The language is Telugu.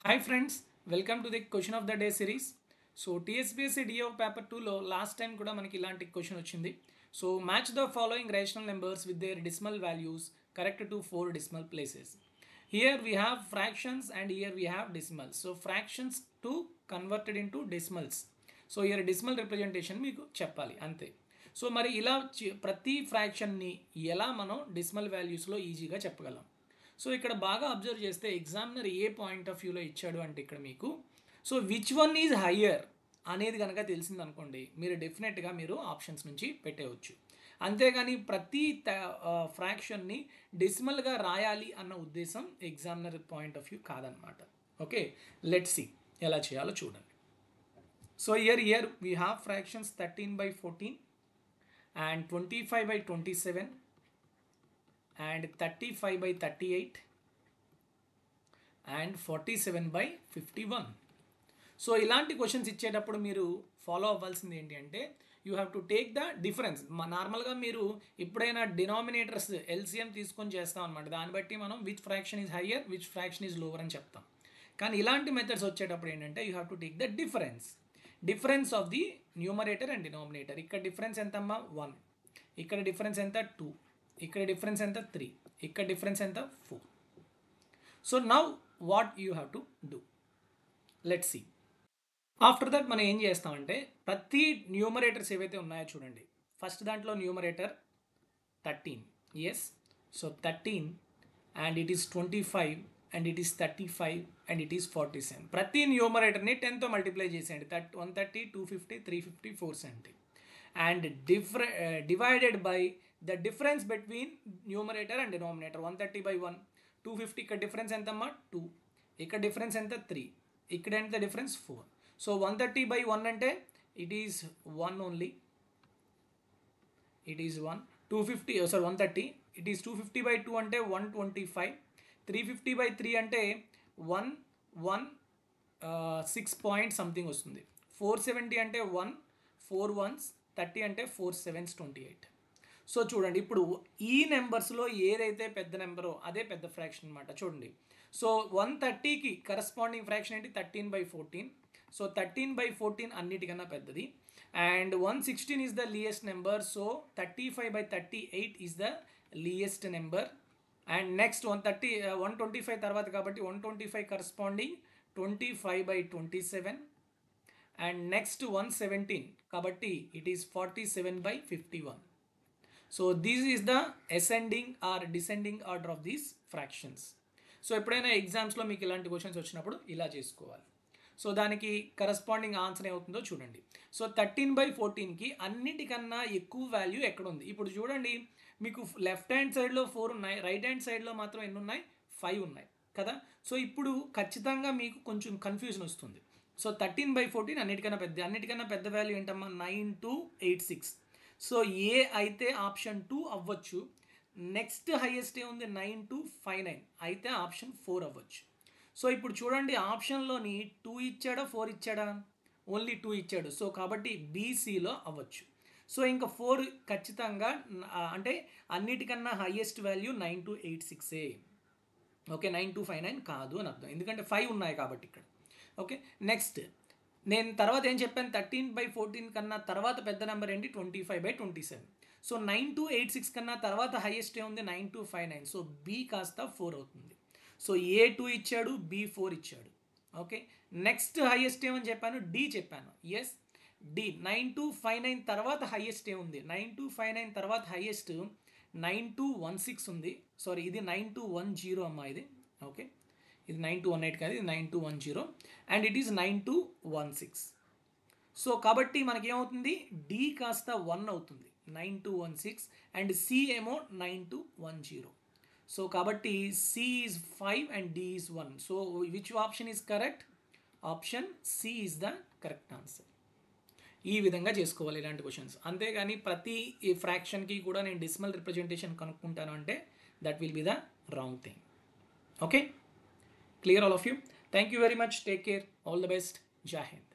Hi friends, welcome to the question of the day series. So TSPSC DO paper 2 లో లాస్ట్ టైం కూడా మనకి ఇలాంటి క్వశ్చన్ వచ్చింది. So match the following rational numbers with their decimal values correct to 4 decimal places. Here we have fractions and here we have decimals. So fractions to converted into decimals. So here decimal representation మీకు చెప్పాలి అంతే. సో మరి ఇలా ప్రతి ఫ్రాక్షన్ని ఎలా మనం డెసిమల్ వాల్యూస్లో ఈజీగా చెప్పగలం. సో ఇక్కడ బాగా అబ్జర్వ్ చేస్తే ఎగ్జామినర్ ఏ పాయింట్ ఆఫ్ వ్యూలో ఇచ్చాడు అంటే ఇక్కడ మీకు so which one is higher అనేది కనుక తెలిసిందనుకోండి మీరు డెఫినెట్గా మీరు ఆప్షన్స్ నుంచి పెట్టేయచ్చు. అంతేగాని ప్రతి ఫ్రాక్షన్ని డెసిమల్గా రాయాలి అన్న ఉద్దేశం ఎగ్జామినర్ పాయింట్ ఆఫ్ వ్యూ కాదనమాట. ఓకే, లెట్స్ సీ ఎలా చేయాలో చూడండి. So year we have fractions 13/14 and 25/27 and 35/38 and 47/51. So ఇలాంటి క్వశ్చన్స్ ఇచ్చేటప్పుడు మీరు ఫాలో అవ్వాల్సింది ఏంటి అంటే you have to take the difference. నార్మల్గా మీరు ఎప్పుడైనా డినామినేటర్స్ ఎల్సిఎం తీసుకొని చేస్తాం అనమాట. దాన్ని బట్టి మనం which fraction is higher which fraction is lower అని చెప్తాం. కానీ ఇలాంటి మెథడ్స్ వచ్చేటప్పుడు ఏంటంటే you have to take the difference of the numerator and denominator. ఇక్కడ డిఫరెన్స్ ఎంతమ్మా 1, ఇక్కడ డిఫరెన్స్ ఎంత 2, ఇక్కడ డిఫరెన్స్ ఎంత 3, ఇక్కడ డిఫరెన్స్ ఎంత 4. So now what you have to do, let's see. After that మనం ఏం చేస్తామంటే ప్రతి న్యూమరేటర్స్ ఏవైతే ఉన్నాయో చూడండి. ఫస్ట్ దాంట్లో numerator 13, yes. So 13 and it is 25 and it is 35 and it is 47. ప్రతి న్యూమరేటర్ని 10తో మల్టిప్లై చేసేయండి. 130, 250, 350, 470 and divided by the difference between numerator and denominator. 130/1, 250. ఇక్కడ డిఫరెన్స్ ఎంతమ్మా 2, ఇక్కడ డిఫరెన్స్ ఎంత 3, ఇక్కడ ఎంత డిఫరెన్స్ 4. సో 130/1 అంటే it is 1 only, it is 1. 130 it is 250/2 అంటే 125. 350/3 అంటే 116 పాయింట్ సంథింగ్ వస్తుంది. 470 అంటే 1, 4 ones 30 అంటే 4 sevens 28. సో చూడండి ఇప్పుడు ఈ నెంబర్స్లో ఏదైతే పెద్ద నెంబరో అదే పెద్ద ఫ్రాక్షన్ అనమాట. చూడండి, సో 130కి కరస్పాండింగ్ ఫ్రాక్షన్ ఏంటి 13/14. సో 13/14 అన్నిటికన్నా పెద్దది. And 116 is the least number. So 35/38 is the least number. And next 125 తర్వాత కాబట్టి 125 కరస్పాండింగ్ 25/27. అండ్ నెక్స్ట్ 117 కాబట్టి it is 47/51. So this is the ascending are descending order of these fractions. So ఎప్పుడైనా ఎగ్జామ్స్లో మీకు ఇలాంటి క్వశ్చన్స్ వచ్చినప్పుడు ఇలా చేసుకోవాలి. సో దానికి కరస్పాండింగ్ ఆన్సర్ ఏమవుతుందో చూడండి. సో 13/14కి అన్నిటికన్నా ఎక్కువ వాల్యూ ఎక్కడ ఉంది ఇప్పుడు చూడండి. మీకు లెఫ్ట్ హ్యాండ్ సైడ్లో 4 ఉన్నాయి, రైట్ హ్యాండ్ సైడ్లో మాత్రం ఎన్ని ఉన్నాయి 5 ఉన్నాయి కదా. సో ఇప్పుడు ఖచ్చితంగా మీకు కొంచెం కన్ఫ్యూజన్ వస్తుంది. సో 13/14 అన్నిటికన్నా పెద్ద వాల్యూ ఏంటమ్మా 9286. సో ఏ అయితే ఆప్షన్ 2 అవ్వచ్చు. నెక్స్ట్ హైయెస్ట్ ఏముంది 9259 అయితే ఆప్షన్ 4 అవ్వచ్చు. సో ఇప్పుడు చూడండి ఆప్షన్లోని 2 ఇచ్చాడా 4 ఇచ్చాడా, ఓన్లీ 2 ఇచ్చాడు. సో కాబట్టి బీసీలో అవ్వచ్చు. సో ఇంకా 4 ఖచ్చితంగా అంటే అన్నిటికన్నా హైయెస్ట్ వాల్యూ 9286. ఓకే, 9259 కాదు అని అర్థం, ఎందుకంటే 5 ఉన్నాయి కాబట్టి ఇక్కడ. ఓకే, నెక్స్ట్ నేను తర్వాత ఏం చెప్పాను 13/14 కన్నా తర్వాత పెద్ద నెంబర్ ఏంటి 25/27. సో 9286 కన్నా తర్వాత హైయెస్ట్ ఏముంది 9259. సో బి కాస్త 4 అవుతుంది. సో ఏ 2 ఇచ్చాడు, బి 4 ఇచ్చాడు. ఓకే, నెక్స్ట్ హైయెస్ట్ ఏమని చెప్పాను డి చెప్పాను. ఎస్, డి 9259 తర్వాత హైయెస్ట్ ఏముంది 9259 తర్వాత హైయెస్ట్ 9216 ఉంది. సారీ ఇది 9210 అమ్మా ఇది. ఓకే, ఇది 9218 కాదు, ఇది 9210 అండ్ ఇట్ ఈస్ 9216. సో కాబట్టి మనకి ఏమవుతుంది డి కాస్త 1 అవుతుంది 9216 అండ్ సి ఏమో 9210. సో కాబట్టి C is 5 and D is 1. So which option is correct, option C is the correct answer. ఈ విధంగా చేసుకోవాలి ఇలాంటి క్వశ్చన్స్. అంతేగాని ప్రతి ఫ్రాక్షన్కి కూడా నేను డెసిమల్ రిప్రజెంటేషన్ కనుక్కుంటాను అంటే that will be the wrong thing. Okay, clear all of you. Thank you very much. Take care. All the best. Jai Hind.